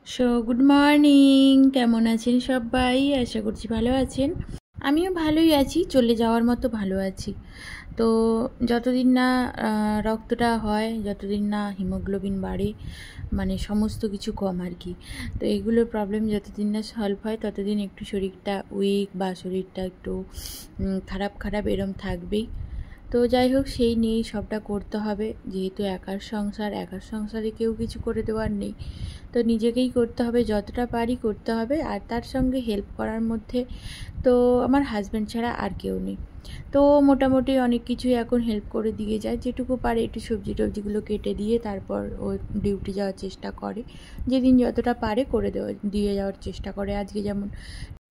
Good morning. কেমন আছেন সবাই? আশা করছি ভালো আছেন। আমিও ভালোই আছি, চলে যাওয়ার মতো ভালো আছি। তো যতদিন না রক্তটা হয়, যতদিন না হিমোগ্লোবিন বাড়ে, মানে সমস্ত কিছু কম আর কি। তো এগুলোর প্রবলেম যতদিন না সলভ হয় ততদিন একটু শরীরটা উইক বা শরীরটা একটু খারাপ খারাপ এরম থাকবেই। তো যাই হোক, সেই নিয়েই সবটা করতে হবে, যেহেতু একার সংসারে কেউ কিছু করে দেওয়ার নেই। তো নিজেকেই করতে হবে, যতটা পারি করতে হবে। আর তার সঙ্গে হেল্প করার মধ্যে তো আমার হাজব্যান্ড ছাড়া আর কেউ নেই। তো মোটামুটি অনেক কিছুই এখন হেল্প করে দিয়ে যায়, যেটুকু পারে একটু সবজি টবজিগুলো কেটে দিয়ে তারপর ও ডিউটি যাওয়ার চেষ্টা করে। যেদিন যতটা পারে করে দিয়ে যাওয়ার চেষ্টা করে। আজকে যেমন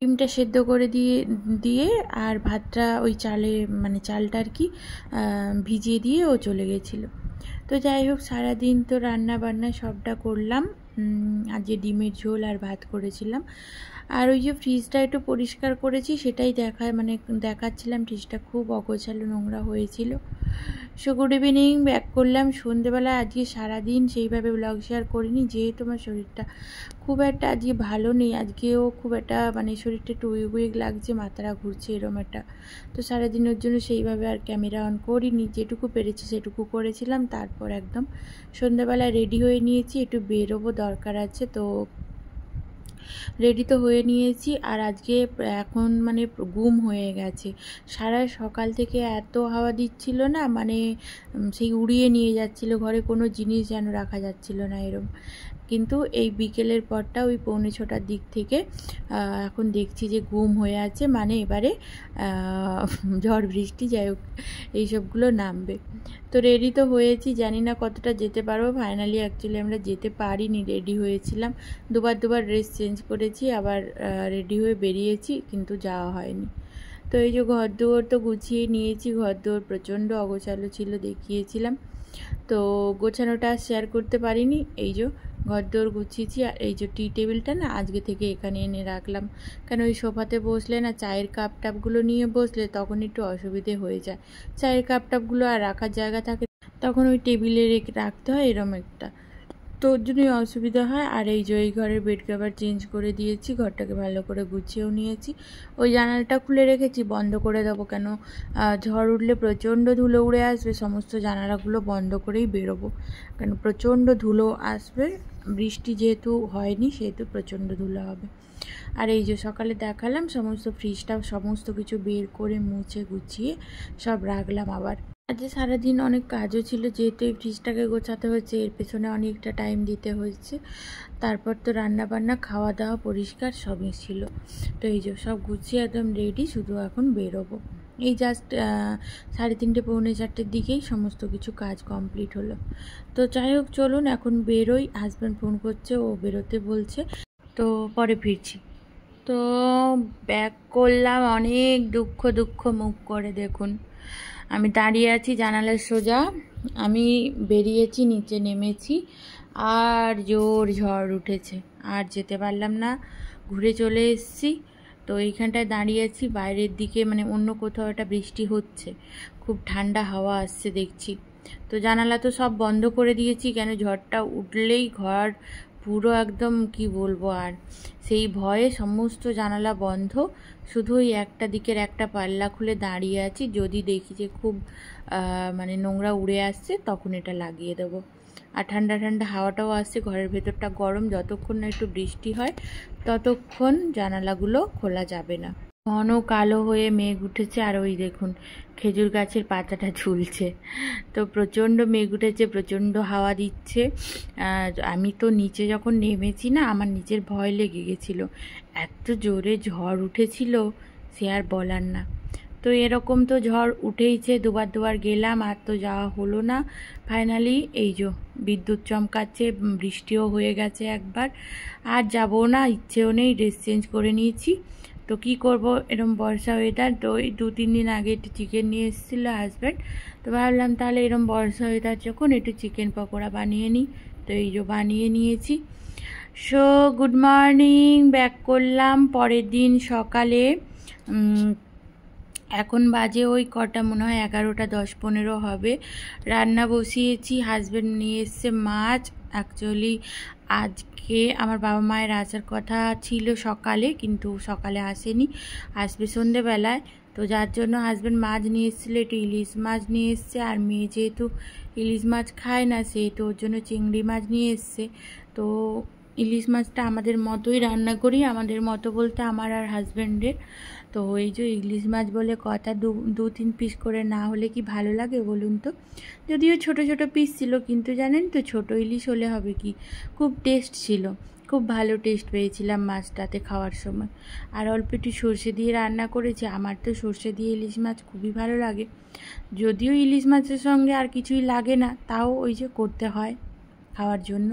ডিমটা সেদ্ধ করে দিয়ে দিয়ে আর ভাতটা ওই চালে, মানে চালটা আর কি ভিজিয়ে দিয়ে ও চলে গেছিলো। তো যাই হোক, সারাদিন তো রান্না বান্না সবটা করলাম। আজকে ডিমের ঝোল আর ভাত করেছিলাম। আর ওই যে ফ্রিজটা একটু পরিষ্কার করেছি, সেটাই দেখাচ্ছিলাম। ফ্রিজটা খুব অগোছালো, নোংরা হয়েছিল। গুড ইভিনিং, ব্যাক করলাম সন্ধেবেলা। আজকে সারাদিন সেইভাবে ব্লগ শেয়ার করিনি, যেহেতু আমার শরীরটা খুব একটা আজকে ভালো নেই। আজকেও খুব একটা মানে শরীরটা একটু উইক লাগছে, মাথাটা ঘুরছে এরম একটা। তো সারাদিনের জন্য সেইভাবে আর ক্যামেরা অন করিনি, যেটুকু পেরেছি সেটুকু করেছিলাম। তারপর একদম সন্ধ্যাবেলা রেডি হয়ে নিয়েছি, একটু বেরোবো, দরকার আছে। তো রেডি তো হয়ে নিয়েছি। আর আজকে এখন মানে গুম হয়ে গেছে। সারা সকাল থেকে এত হাওয়া দিচ্ছিল না, মানে সেই উড়িয়ে নিয়ে যাচ্ছিল, ঘরে কোনো জিনিস যেন রাখা যাচ্ছিল না এরম। কিন্তু এই বিকেলের পরটা ওই 6:45টার দিক থেকে এখন দেখছি যে গুম হয়ে আছে, মানে এবারে ঝড় বৃষ্টি যাই হোক এইসবগুলো নামবে। তো রেডি তো হয়েছি, জানি না কতটা যেতে পারবো। ফাইনালি অ্যাকচুয়ালি আমরা যেতে পারিনি, রেডি হয়েছিলাম। দুবার ড্রেস চেঞ্জ করেছি, আবার রেডি হয়ে বেরিয়েছি, কিন্তু যাওয়া হয়নি। তো এই যে ঘরদুয়ার তো গুছিয়ে নিয়েছি, ঘরদুয়ার প্রচণ্ড অগোছালো ছিল, দেখিয়েছিলাম। তো গোছানোটা শেয়ার করতে পারিনি। এই যে ঘরদোর গুছিয়েছি। আর এই যে টি টেবিলটা না আজকে থেকে এখানে এনে রাখলাম, কেন ওই সোফাতে বসলে না চায়ের কাপ টাপগুলো নিয়ে বসলে তখন একটু অসুবিধে হয়ে যায়। চায়ের কাপ টাপগুলো আর রাখার জায়গা থাকে, তখন ওই টেবিলে রাখতে হয় এরম একটা। তো ওর জন্যই অসুবিধা হয়। আর এই যে এই ঘরের বেড কভার চেঞ্জ করে দিয়েছি, ঘরটাকে ভালো করে গুছিয়েও নিয়েছি। ওই জানালাটা খুলে রেখেছি, বন্ধ করে দেবো, কেন ঝড় উঠলে প্রচণ্ড ধুলো উড়ে আসবে। সমস্ত জানালাগুলো বন্ধ করেই বেরোবো, কেন প্রচণ্ড ধুলো আসবে। বৃষ্টি যেহেতু হয়নি, সেহেতু প্রচণ্ড ধুলো হবে। আর এই যে সকালে দেখালাম সমস্ত ফ্রিজটা সমস্ত কিছু বের করে মুছে গুছিয়ে সব রাখলাম। আবার আজকে সারাদিন অনেক কাজও ছিল, যেহেতু এই ফ্রিজটাকে গোছাতে হয়েছে, এর পেছনে অনেকটা টাইম দিতে হয়েছে। তারপর তো রান্না বান্না, খাওয়া দাওয়া, পরিষ্কার সবই ছিল। তো এই যে সব গুছিয়ে একদম রেডি, শুধু এখন বেরোবো। এই জাস্ট 3:30 পৌনে 4টের দিকেই সমস্ত কিছু কাজ কমপ্লিট হলো। তো যাই হোক, চলুন এখন বেরোই। হাজব্যান্ড ফোন করছে, ও বেরোতে বলছে, তো পরে ফিরছি। তো ব্যাক করলাম, অনেক দুঃখ মুখ করে। দেখুন আমি দাঁড়িয়ে আছি জানালার সোজা, আমি বেরিয়েছি, নিচে নেমেছি, আর জোর ঝড় উঠেছে, আর যেতে পারলাম না, ঘুরে চলে এসেছি। তো এইখানটায় দাঁড়িয়ে আছি, বাইরের দিকে মানে অন্য কোথাও একটা বৃষ্টি হচ্ছে, খুব ঠান্ডা হাওয়া আসছে দেখছি। তো জানালা তো সব বন্ধ করে দিয়েছি, কেন ঝড়টা উঠলেই ঘর পুরো একদম কি বলবো। আর সেই ভয়ে সমস্ত জানালা বন্ধ, শুধু ওই একটা দিকের একটা পাল্লা খুলে দাঁড়িয়ে আছি। যদি দেখি যে খুব মানে নোংরা উড়ে আসছে, তখন এটা লাগিয়ে দেবো। আর ঠান্ডা ঠান্ডা হাওয়াটাও আসছে, ঘরের ভেতরটা গরম। যতক্ষণ না একটু বৃষ্টি হয় ততক্ষণ জানালাগুলো খোলা যাবে না। ঘন কালো হয়ে মেঘ উঠেছে, আর ওই দেখুন খেজুর গাছের পাতাটা ঝুলছে। তো প্রচণ্ড মেঘ উঠেছে, প্রচণ্ড হাওয়া দিচ্ছে। আমি তো নিচে যখন নেমেছি না, আমার নিচের ভয় লেগে গেছিলো, এত জোরে ঝড় উঠেছিল, সে আর বলার না। তো এরকম তো ঝড় উঠেইছে, দুবার গেলাম, আর তো যাওয়া হলো না। ফাইনালি এই যে বিদ্যুৎ চমকাচ্ছে, বৃষ্টিও হয়ে গেছে একবার, আর যাবো না, ইচ্ছেও নেই, ড্রেস চেঞ্জ করে নিয়েছি। তো কি করব, এরকম বর্ষা ওয়েদার। তো এই 2-3 দিন আগে একটু চিকেন নিয়ে এসেছিলো হাজব্যান্ড, তো ভাবলাম তাহলে এরকম বর্ষা ওয়েদার যখন একটু চিকেন পকোড়া বানিয়ে নিই। তো এই যে বানিয়ে নিয়েছি। গুড মর্নিং, ব্যাক করলাম পরের দিন সকালে। এখন বাজে ওই কটা, মনে হয় 11টা 10-15 হবে। রান্না বসিয়েছি, হাজব্যান্ড নিয়ে এসছে মাছ। অ্যাকচুয়ালি আজকে আমার বাবা মায়ের আসার কথা ছিল সকালে, কিন্তু সকালে আসেনি, আসবে সন্ধেবেলায়। তো যার জন্য হাজব্যান্ড মাছ নিয়ে এসেছিলো, একটু ইলিশ মাছ নিয়ে এসছে। আর মেয়ে যেহেতু ইলিশ মাছ খায় না, সেহেতু ওর জন্য চিংড়ি মাছ নিয়ে এসছে। তো ইলিশ মাছটা আমাদের মতোই রান্না করি, আমাদের মতো বলতে আমার আর হাজব্যান্ডের। তো এই যে ইলিশ মাছ বলে কথা, দু তিন পিস করে না হলে কি ভালো লাগে বলুন তো? যদিও ছোট ছোট পিস ছিল, কিন্তু জানেন তো ছোট ইলিশ হলে হবে কি, খুব টেস্ট ছিল, খুব ভালো টেস্ট পেয়েছিলাম মাছটাতে খাওয়ার সময়। আর অল্প একটু সর্ষে দিয়ে রান্না করেছি। আমার তো সর্ষে দিয়ে ইলিশ মাছ খুবই ভালো লাগে, যদিও ইলিশ মাছের সঙ্গে আর কিছুই লাগে না, তাও ওই যে করতে হয় খাওয়ার জন্য।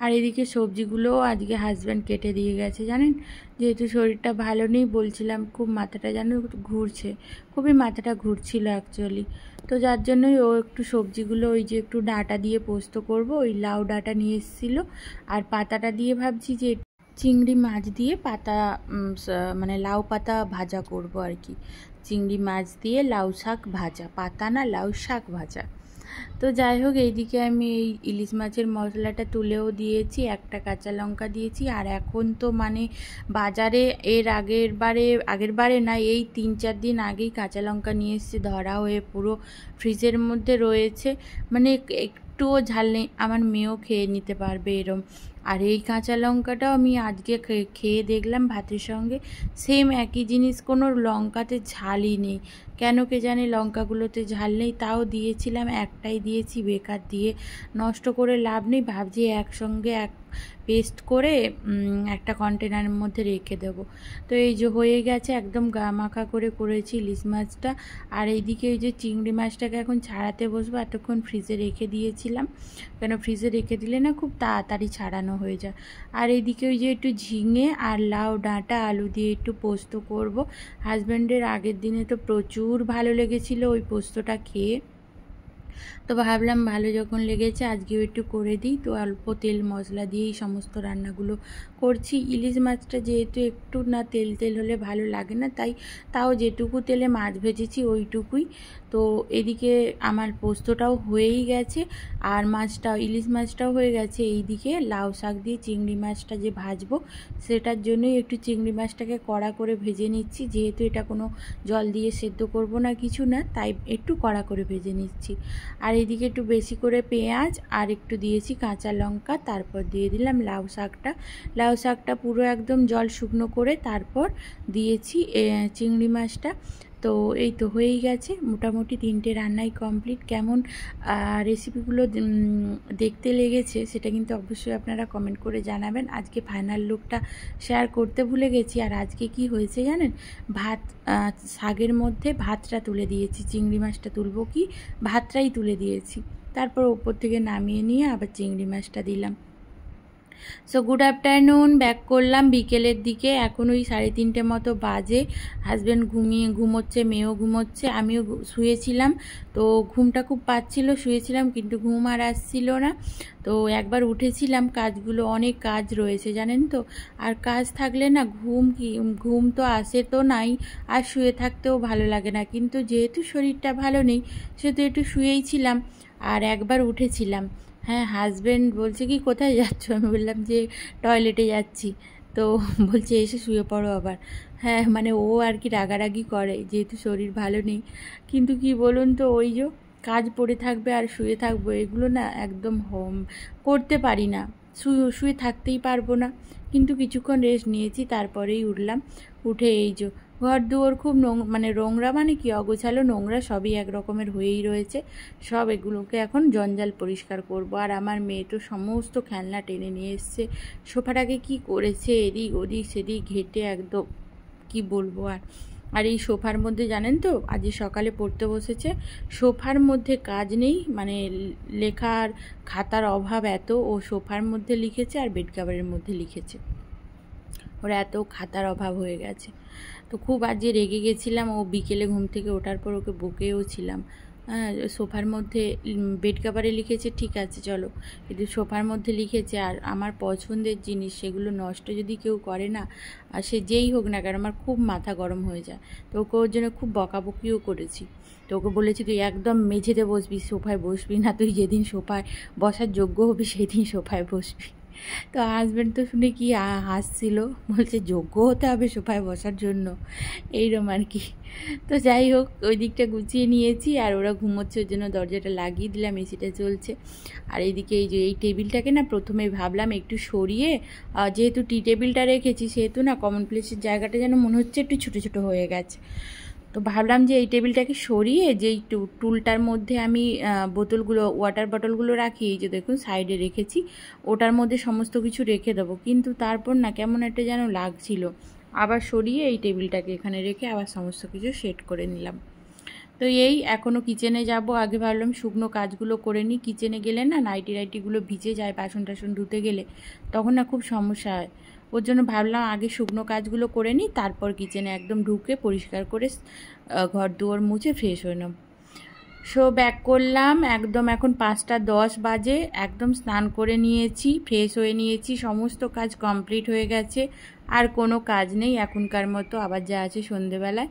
আর এদিকে সবজিগুলোও আজকে হাজব্যান্ড কেটে দিয়ে গেছে। জানেন, যেহেতু শরীরটা ভালো নেই, বলছিলাম খুব মাথাটা যেন ঘুরছে, খুবই মাথাটা ঘুরছিল অ্যাকচুয়ালি। তো যার জন্যই ও একটু সবজিগুলো, ওই যে একটু ডাঁটা দিয়ে পোস্ত করব, ওই লাউ ডাঁটা নিয়ে এসেছিলো। আর পাতাটা দিয়ে ভাবছি যে চিংড়ি মাছ দিয়ে পাতা, মানে লাউ পাতা ভাজা করব আর কি। চিংড়ি মাছ দিয়ে লাউ শাক ভাজা, পাতা না, লাউ শাক ভাজা। তো যাই হোক, এইদিকে আমি এই ইলিশ মাছের মশলাটা তুলেও দিয়েছি, একটা কাঁচা লঙ্কা দিয়েছি। আর এখন তো মানে বাজারে এর আগের বারে না, এই 3-4 দিন আগেই কাঁচা লঙ্কা নিয়ে এসেছে, ধরা হয়ে পুরো ফ্রিজের মধ্যে রয়েছে। মানে একটুও ঝাল নেই, আমার মেয়েও খেয়ে নিতে পারবে এরম। আর এই কাঁচা লঙ্কাটাও আমি আজকে খেয়ে দেখলাম ভাতের সঙ্গে, সেম একই জিনিস, কোনো লঙ্কাতে ঝালই নেই। কেন কে জানে লঙ্কাগুলোতে ঝাল নেই, তাও দিয়েছিলাম, একটাই দিয়েছি, বেকার দিয়ে নষ্ট করে লাভ নেই। ভাবছি একসঙ্গে পেস্ট করে একটা কন্টেনারের মধ্যে রেখে দেবো। তো এই যে হয়ে গেছে, একদম গা মাখা করে করেছি ইলিশ মাছটা। আর এইদিকে ওই যে চিংড়ি মাছটাকে এখন ছাড়াতে বসবো, এতক্ষণ ফ্রিজে রেখে দিয়েছিলাম, কেন ফ্রিজে রেখে দিলে না খুব তাড়াতাড়ি ছাড়ানো হয়ে যায়। আর এইদিকে ওই যে একটু ঝিঙে আর লাউ ডাঁটা আলু দিয়ে একটু পোস্ত করব। হাজব্যান্ডের আগের দিনে তো প্রচুর ভালো লেগেছিল ওই পোস্তটা খেয়ে, তো ভাবলাম ভালো যখন লেগেছে আজকেও একটু করে দিই। তো অল্প তেল মশলা দিয়েই সমস্ত রান্নাগুলো করছি। ইলিশ মাছটা যেহেতু একটু না তেল তেল হলে ভালো লাগে না, তাও যেটুকু তেলে মাছ ভেজেছি ওইটুকুই। তো এদিকে আমার পোস্তটাও হয়েই গেছে, আর ইলিশ মাছটাও হয়ে গেছে। এইদিকে লাউ শাক দিয়ে চিংড়ি মাছটা যে ভাজবো, সেটার জন্যই একটু চিংড়ি মাছটাকে কড়া করে ভেজে নিচ্ছি। যেহেতু এটা কোনো জল দিয়ে সেদ্ধ করব না, কিছু না, তাই একটু কড়া করে ভেজে নিচ্ছি। আর এদিকে একটু বেশি করে পেঁয়াজ আর একটু দিয়েছি কাঁচা লঙ্কা, তারপর দিয়ে দিলাম লাউ শাকটা পুরো একদম জল শুকনো করে তারপর দিয়েছি চিংড়ি মাছটা। তো এই তো হয়েই গেছে, মোটামুটি 3টে রান্নাই কমপ্লিট। কেমন রেসিপিগুলো দেখতে লেগেছে সেটা কিন্তু অবশ্যই আপনারা কমেন্ট করে জানাবেন। আজকে ফাইনাল লুকটা শেয়ার করতে ভুলে গেছি। আর আজকে কি হয়েছে জানেন, শাকের মধ্যে ভাতটা তুলে দিয়েছি, চিংড়ি মাছটা তুলবো কি, ভাতটাই তুলে দিয়েছি, তারপর ওপর থেকে নামিয়ে নিয়ে আবার চিংড়ি মাছটা দিলাম। সো গুড আফটারনুন, ব্যাক করলাম বিকেলের দিকে, এখন ওই 3:30 মতো বাজে। হাজব্যান্ড ঘুমোচ্ছে, মেয়েও ঘুমোচ্ছে, আমিও শুয়েছিলাম। তো ঘুমটা খুব পাচ্ছিল, শুয়েছিলাম, কিন্তু ঘুম আর আসছিল না। তো একবার উঠেছিলাম, কাজগুলো অনেক কাজ রয়েছে জানেন তো, আর কাজ থাকলে না ঘুম তো আসে তো নাই, আর শুয়ে থাকতেও ভালো লাগে না। কিন্তু যেহেতু শরীরটা ভালো নেই, সেহেতু একটু শুয়েই ছিলাম। আর একবার উঠেছিলাম, হ্যাঁ, হাজব্যান্ড বলছে কি কোথায় যাচ্ছ, আমি বললাম যে টয়লেটে যাচ্ছি। তো বলছে এসে শুয়ে পড়ো আবার। হ্যাঁ, মানে ও আর কি রাগারাগি করে যেহেতু শরীর ভালো নেই। কিন্তু কি বলুন তো, ওই যে কাজ পড়ে থাকবে আর শুয়ে থাকবো, এগুলো না একদম করতে পারি না, শুয়ে থাকতেই পারবো না। কিন্তু কিছুক্ষণ রেস্ট নিয়েছি, তারপরেই উঠলাম। উঠে এই যে ঘর দুয়ার খুব মানে নোংরা, মানে কি অগোছালো নোংরা সবই এক রকমের হয়েই রয়েছে। সব এগুলোকে এখন জঞ্জাল পরিষ্কার করব। আর আমার মেয়ে তো সমস্ত খেলনা টেনে নিয়ে এসছে, সোফাটাকে কি করেছে, এদিক ওদিক সেদিক ঘেটে একদম কি বলবো। আর এই সোফার মধ্যে জানেন তো, আজ সকালে পড়তে বসেছে, সোফার মধ্যে কাজ নেই, মানে লেখার খাতার অভাব এত, ও সোফার মধ্যে লিখেছে আর বেড কভারের মধ্যে লিখেছে, ওর এত খাতার অভাব হয়ে গেছে। তো খুব আজকে রেগে গেছিলাম, ও বিকেলে ঘুম থেকে ওঠার পর ওকে বকেও ছিলাম। সোফার মধ্যে বেড কভারে লিখেছে ঠিক আছে চলো, কিন্তু সোফার মধ্যে লিখেছে, আর আমার পছন্দের জিনিস সেগুলো নষ্ট যদি কেউ করে না, আর সে যেই হোক না কেন, আমার খুব মাথা গরম হয়ে যায়। তো ওকে ওর জন্য খুব বকাবকিও করেছি। তো ওকে বলেছি তুই একদম মেঝেতে বসবি, সোফায় বসবি না, তুই যেদিন সোফায় বসার যোগ্য হবি সেদিন সোফায় বসবি। তো হাজব্যান্ড তো শুনে কি হাসছিল, বলছে যোগ্য হতে হবে সোফায় বসার জন্য, এইরকম আর কি। তো যাই হোক, ওই দিকটা গুছিয়ে নিয়েছি, আর ওরা ঘুমোচ্ছে ওর জন্য দরজাটা লাগিয়ে দিলাম, এসিটা চলছে। আর এইদিকে এই যে এই টেবিলটাকে না প্রথমে ভাবলাম একটু সরিয়ে, যেহেতু টি টেবিলটা রেখেছি সেহেতু না কমন প্লেসের জায়গাটা যেন মনে হচ্ছে একটু ছোটো ছোটো হয়ে গেছে। তো ভাবলাম যে এই টেবিলটাকে সরিয়ে যেই টুলটার মধ্যে আমি বোতলগুলো, ওয়াটার বটলগুলো রাখি, এই যে দেখুন সাইডে রেখেছি, ওটার মধ্যে সমস্ত কিছু রেখে দেবো। কিন্তু তারপর না কেমন একটা যেন লাগছিল, আবার সরিয়ে এই টেবিলটাকে এখানে রেখে আবার সমস্ত কিছু সেট করে নিলাম। তো এই এখনও কিচেনে যাব, আগে ভাবলাম শুকনো কাজগুলো করে নিই, কিচেনে গেলে না নাইটিগুলো ভিজে যায়, বাসন টাসন ধুতে গেলে তখন না খুব সমস্যা হয়। ওর জন্য ভাবলাম আগে শুকনো কাজগুলো করে নিই, তারপর কিচেনে একদম ঢুকে পরিষ্কার করে ঘর দুয়ার মুছে ফ্রেশ হয়ে নেব। সো ব্যাক করলাম, একদম এখন 5টা 10 বাজে, একদম স্নান করে নিয়েছি, ফ্রেশ হয়ে নিয়েছি, সমস্ত কাজ কমপ্লিট হয়ে গেছে, আর কোনো কাজ নেই এখনকার মতো, আবার যা আছে সন্ধেবেলায়।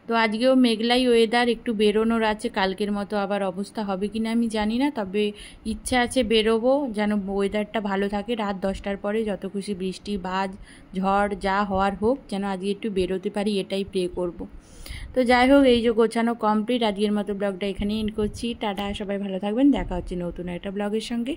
তো আজকেও মেঘলাই ওয়েদার, একটু বেরোনোর আছে, কালকের মতো আবার অবস্থা হবে কিনা আমি জানি না, তবে ইচ্ছা আছে বেরোবো, যেন ওয়েদারটা ভালো থাকে, রাত 10টার পরে যত খুশি বৃষ্টি বাজ ঝড় যা হওয়ার হোক, যেন আজকে একটু বেরোতে পারি, এটাই প্রে করব। তো যাই হোক, এই যে গোছানো কমপ্লিট, আজকের মতো ব্লগটা এখানেই এন্ড করছি। টাটা, সবাই ভালো থাকবেন, দেখা হচ্ছে নতুন একটা ব্লগের সঙ্গে।